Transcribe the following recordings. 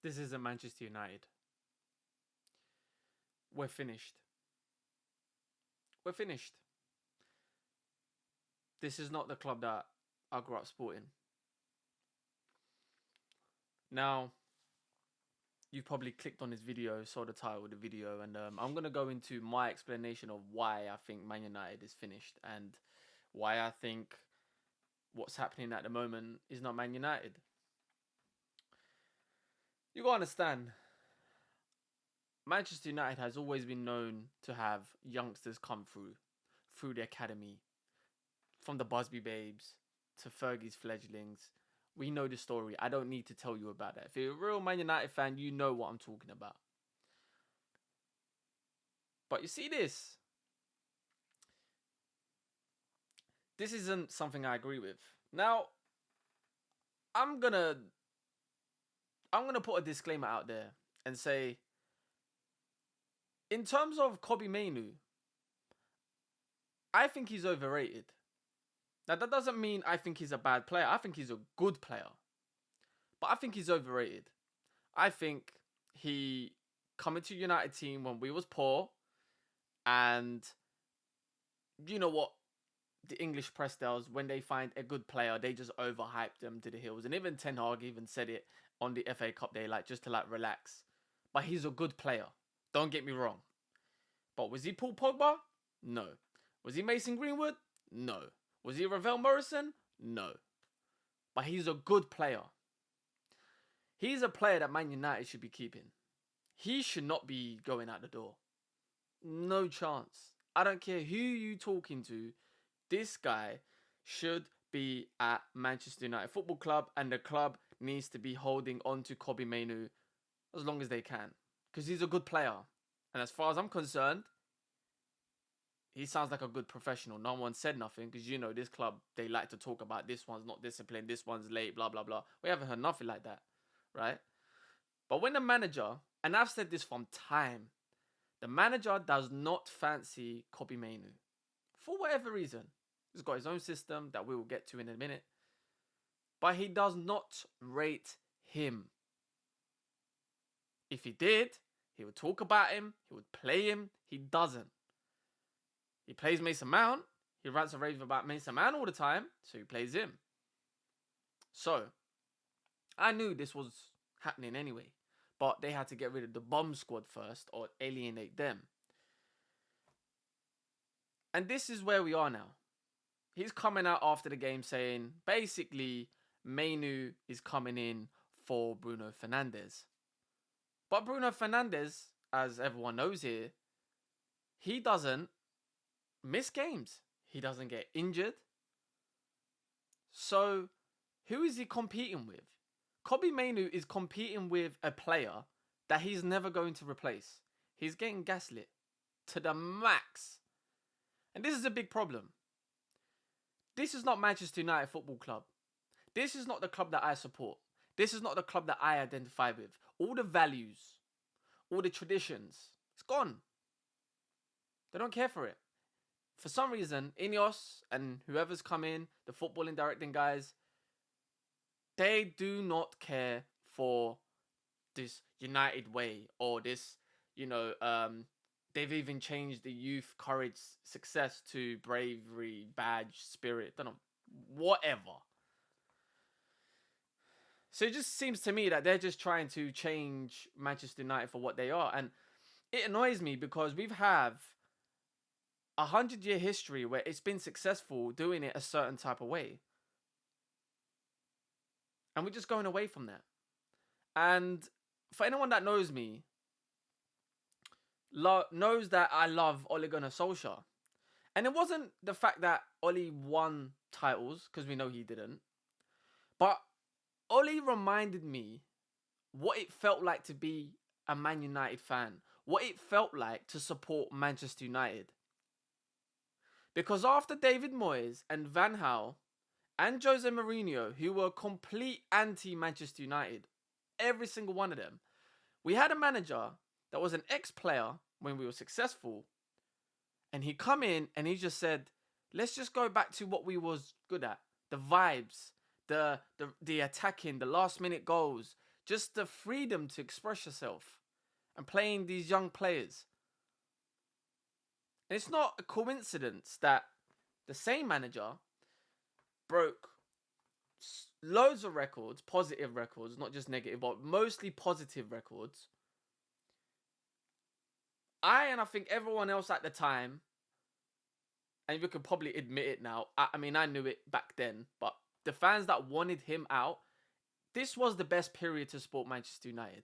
This isn't Manchester United. We're finished. We're finished. This is not the club that I grew up supporting. Now, you probably clicked on this video, saw the title of the video, and I'm going to go into my explanation of why I think Man United is finished and why I think what's happening at the moment is not Man United. You got to understand, Manchester United has always been known to have youngsters come through the academy, from the Busby Babes to Fergie's fledglings. We know the story. I don't need to tell you about that. If you're a real Man United fan, you know what I'm talking about. But you see this. This isn't something I agree with. Now, I'm gonna put a disclaimer out there and say, in terms of Kobbie Mainoo, I think he's overrated. Now, that doesn't mean I think he's a bad player. I think he's a good player. But I think he's overrated. I think he coming to United team when we was poor, and you know what the English press does when they find a good player, they just overhype them to the hills. And even Ten Hag even said it on the FA Cup day, like just to like relax. But he's a good player. Don't get me wrong. But was he Paul Pogba? No. Was he Mason Greenwood? No. Was he Ravel Morrison? No. But he's a good player. He's a player that Man United should be keeping. He should not be going out the door. No chance. I don't care who you talking to. This guy should be at Manchester United Football Club, and the club needs to be holding on to Kobbie Mainoo as long as they can. Because he's a good player. And as far as I'm concerned, he sounds like a good professional. No one said nothing because, you know, this club, they like to talk about this one's not disciplined, this one's late, blah, blah, blah. We haven't heard nothing like that, right? But when the manager, and I've said this from time, the manager does not fancy Kobbie Mainoo. For whatever reason. He's got his own system that we will get to in a minute. But he does not rate him. If he did, he would talk about him. He would play him. He doesn't. He plays Mason Mount. He rants and raves about Mason Mount all the time. So he plays him. So, I knew this was happening anyway. But they had to get rid of the bomb squad first or alienate them. And this is where we are now. He's coming out after the game saying, basically, Mainoo is coming in for Bruno Fernandes. But Bruno Fernandes, as everyone knows here, he doesn't miss games. He doesn't get injured. So, who is he competing with? Kobbie Mainoo is competing with a player that he's never going to replace. He's getting gaslit to the max. And this is a big problem. This is not Manchester United Football Club. This is not the club that I support. This is not the club that I identify with. All the values, all the traditions, it's gone. They don't care for it. For some reason, Ineos and whoever's come in, the footballing directing guys, they do not care for this United way or this, they've even changed the youth courage success to bravery, badge, spirit, don't know, whatever. So it just seems to me that they're just trying to change Manchester United for what they are. And it annoys me because we have a 100-year history where it's been successful doing it a certain type of way. And we're just going away from that. And for anyone that knows me, knows that I love Ole Gunnar Solskjaer. And it wasn't the fact that Ole won titles, because we know he didn't. But Ole reminded me what it felt like to be a Man United fan. What it felt like to support Manchester United. Because after David Moyes and Van Gaal and Jose Mourinho, who were complete anti-Manchester United, every single one of them, we had a manager that was an ex-player when we were successful. And he come in and he just said, let's just go back to what we was good at. The vibes, the attacking, the last minute goals, Just the freedom to express yourself and playing these young players. And it's not a coincidence that the same manager broke loads of records, positive records, not just negative, but mostly positive records. And I think everyone else at the time, and you could probably admit it now, I mean, I knew it back then, but the fans that wanted him out, this was the best period to support Manchester United.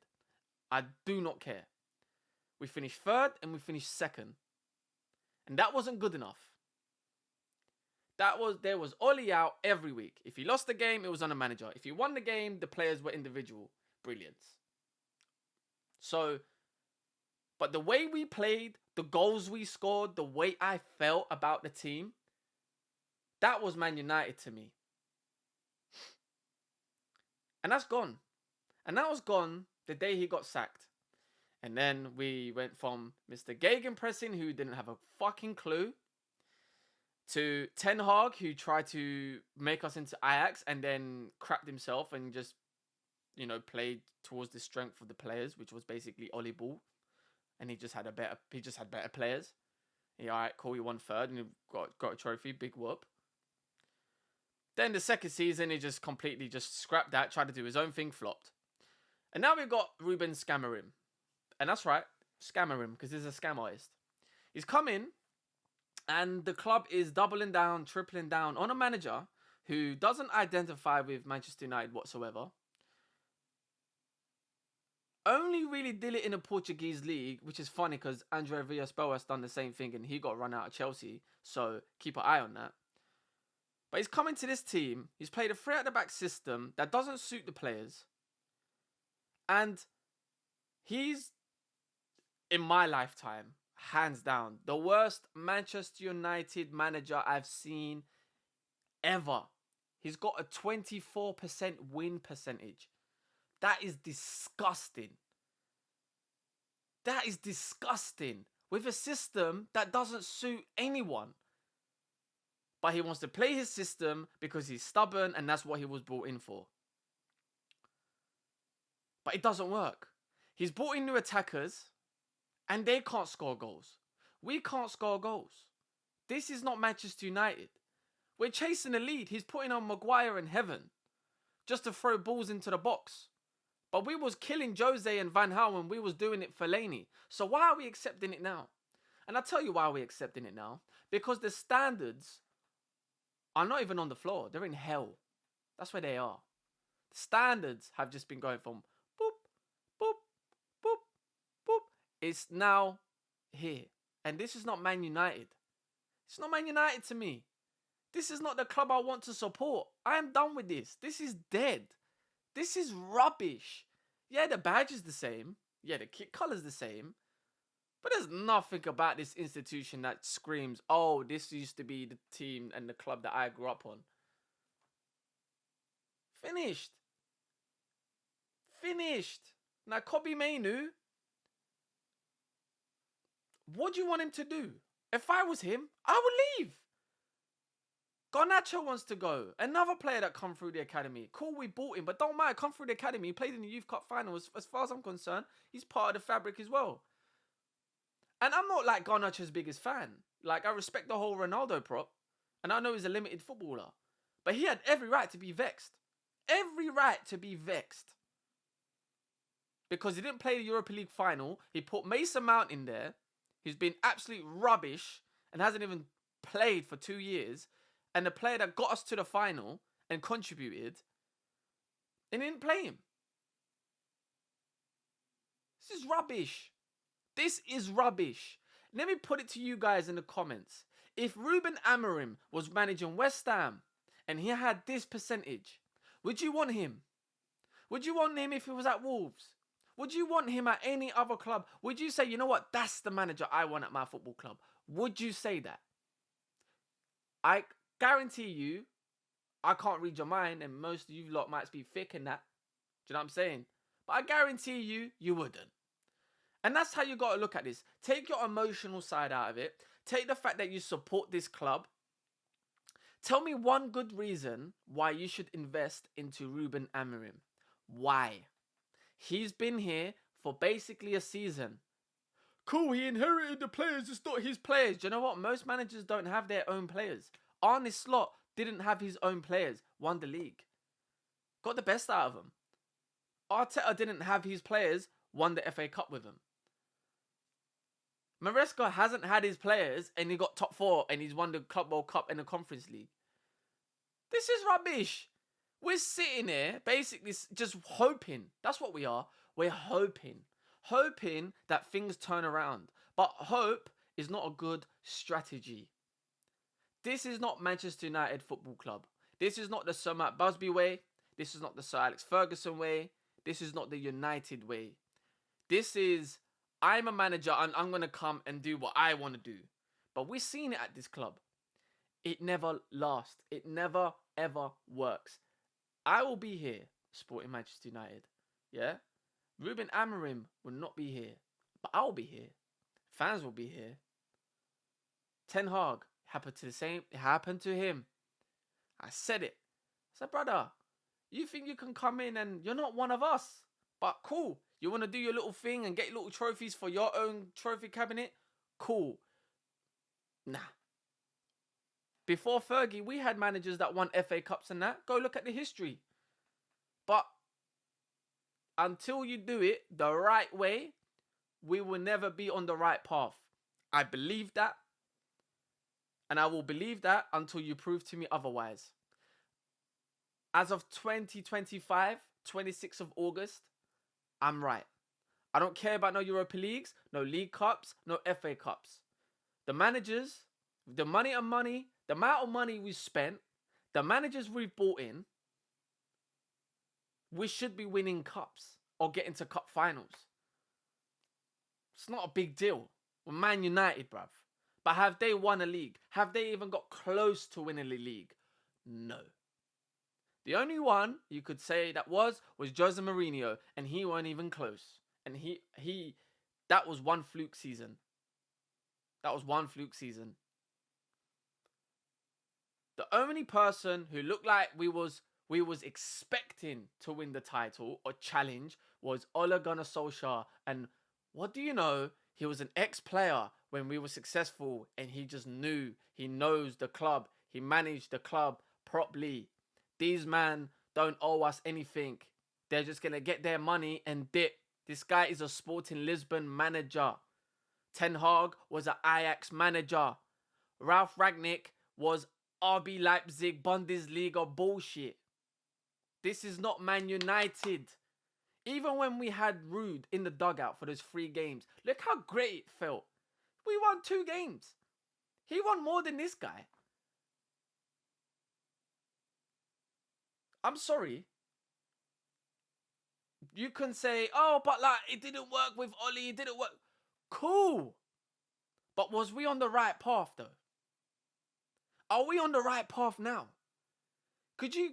I do not care. We finished third and we finished second. And that wasn't good enough. There was Oli out every week. If he lost the game, it was on the manager. If he won the game, the players were individual brilliance. So, but the way we played, the goals we scored, the way I felt about the team, that was Man United to me. And that's gone. And that was gone the day he got sacked. And then we went from Mr. Gegenpressing, who didn't have a fucking clue, to Ten Hag, who tried to make us into Ajax and then crapped himself and just, played towards the strength of the players, which was basically Oli Ball. And he just had better players. Yeah, all right, cool, he won third and he got a trophy, big whoop. Then the second season, he just completely just scrapped that, tried to do his own thing, flopped. And now we've got Ruben Scamarim. And that's right, Scamarim, because he's a scam artist. He's come in, and the club is doubling down, tripling down on a manager who doesn't identify with Manchester United whatsoever. Only really did it in the Portuguese league, which is funny because André Villas-Boas done the same thing and he got run out of Chelsea. So keep an eye on that. But he's come into this team. He's played a 3 at the back system that doesn't suit the players. And he's, in my lifetime, hands down, the worst Manchester United manager I've seen ever. He's got a 24% win percentage. That is disgusting. That is disgusting. With a system that doesn't suit anyone. But he wants to play his system because he's stubborn and that's what he was brought in for. But it doesn't work. He's brought in new attackers and they can't score goals. We can't score goals. This is not Manchester United. We're chasing the lead. He's putting on Maguire in heaven just to throw balls into the box. But we was killing Jose and Van Gaal when we was doing it for Laney. So why are we accepting it now? And I'll tell you why we're accepting it now. Because the standards are not even on the floor. They're in hell. That's where they are. The standards have just been going from boop, boop, boop, boop. It's now here. And this is not Man United. It's not Man United to me. This is not the club I want to support. I am done with this. This is dead. This is rubbish. Yeah, the badge is the same. Yeah, the kit colour's the same. But there's nothing about this institution that screams, oh, this used to be the team and the club that I grew up on. Finished. Finished. Now, Kobe Mainu, what do you want him to do? If I was him, I would leave. Garnacho wants to go. Another player that come through the academy. Cool, we bought him, but don't mind. Come through the academy. He played in the Youth Cup final. As far as I'm concerned, he's part of the fabric as well. And I'm not like Garnacho's biggest fan. Like, I respect the whole Ronaldo prop. And I know he's a limited footballer. But he had every right to be vexed. Every right to be vexed. Because he didn't play the Europa League final. He put Mason Mount in there. He's been absolute rubbish. And hasn't even played for 2 years. And the player that got us to the final and contributed, and didn't play him. This is rubbish. This is rubbish. Let me put it to you guys in the comments. If Ruben Amorim was managing West Ham and he had this percentage, would you want him? Would you want him if he was at Wolves? Would you want him at any other club? Would you say, you know what, that's the manager I want at my football club? Would you say that? I guarantee you, I can't read your mind, and most of you lot might be thick in that. Do you know what I'm saying? But I guarantee you, you wouldn't. And that's how you got to look at this. Take your emotional side out of it. Take the fact that you support this club. Tell me one good reason why you should invest into Ruben Amorim. Why? He's been here for basically a season. Cool, he inherited the players. It's not his players. Do you know what? Most managers don't have their own players. Arne Slot didn't have his own players. Won the league. Got the best out of them. Arteta didn't have his players. Won the FA Cup with them. Maresca hasn't had his players and he got top 4 and he's won the Club World Cup and the Conference League. This is rubbish. We're sitting here basically just hoping. That's what we are. We're hoping. Hoping that things turn around. But hope is not a good strategy. This is not Manchester United Football Club. This is not the Sir Matt Busby way. This is not the Sir Alex Ferguson way. This is not the United way. This is, I'm a manager and I'm going to come and do what I want to do. But we've seen it at this club. It never lasts. It never, ever works. I will be here supporting Manchester United. Yeah? Ruben Amorim will not be here. But I'll be here. Fans will be here. Ten Hag happened to the same. It happened to him. I said it. I said, brother, you think you can come in and you're not one of us. But cool. You want to do your little thing and get little trophies for your own trophy cabinet? Cool. Nah. Before Fergie, we had managers that won FA Cups and that. Go look at the history. But until you do it the right way, we will never be on the right path. I believe that. And I will believe that until you prove to me otherwise. As of 2025, 26th of August, I'm right. I don't care about no Europa Leagues, no League Cups, no FA Cups. The managers, the money, the amount of money we spent, the managers we've bought in, we should be winning cups or getting to cup finals. It's not a big deal. We're Man United, bruv. But have they won a league? Have they even got close to winning a league? No. The only one you could say that was Jose Mourinho, and he weren't even close. And that was one fluke season. That was one fluke season. The only person who looked like we was expecting to win the title or challenge was Ole Gunnar Solskjaer. And what do you know? He was an ex-player when we were successful, and he just knew. He knows the club. He managed the club properly. These men don't owe us anything. They're just going to get their money and dip. This guy is a Sporting Lisbon manager. Ten Hag was an Ajax manager. Ralf Rangnick was RB Leipzig Bundesliga bullshit. This is not Man United. Even when we had Ruud in the dugout for those 3 games, look how great it felt. We won 2 games. He won more than this guy. I'm sorry. You can say, oh, but like, it didn't work with Oli. It didn't work. Cool. But was we on the right path, though? Are we on the right path now? Could you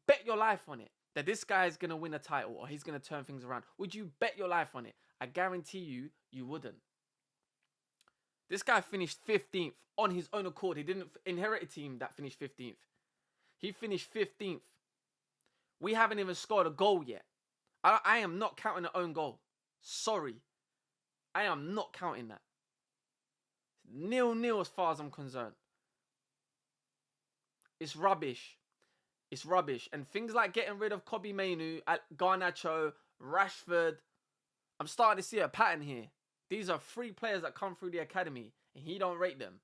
bet your life on it that this guy is going to win a title or he's going to turn things around? Would you bet your life on it? I guarantee you, you wouldn't. This guy finished 15th on his own accord. He didn't inherit a team that finished 15th. He finished 15th. We haven't even scored a goal yet. I am not counting the own goal. Sorry. I am not counting that. 0-0 as far as I'm concerned. It's rubbish. It's rubbish. And things like getting rid of Kobe Mainu, Garnacho, Rashford. I'm starting to see a pattern here. These are 3 players that come through the academy, and he don't rate them.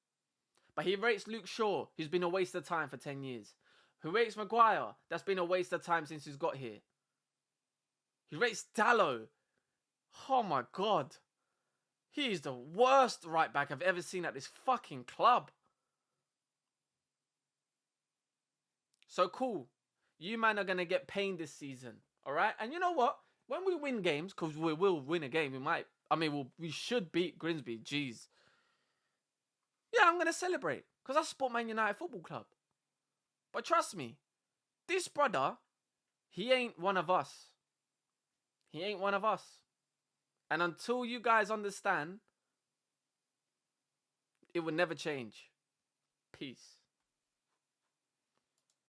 But he rates Luke Shaw, who's been a waste of time for 10 years. Who rates Maguire? That's been a waste of time since he's got here. He rates Dallo. Oh my God. He is the worst right back I've ever seen at this fucking club. So cool. You man are going to get pain this season. Alright? And you know what? When we win games, because we will win a game, we should beat Grimsby. Jeez. Yeah, I'm going to celebrate. Because I support Man United Football Club. But trust me, this brother, he ain't one of us. He ain't one of us. And until you guys understand, it will never change. Peace.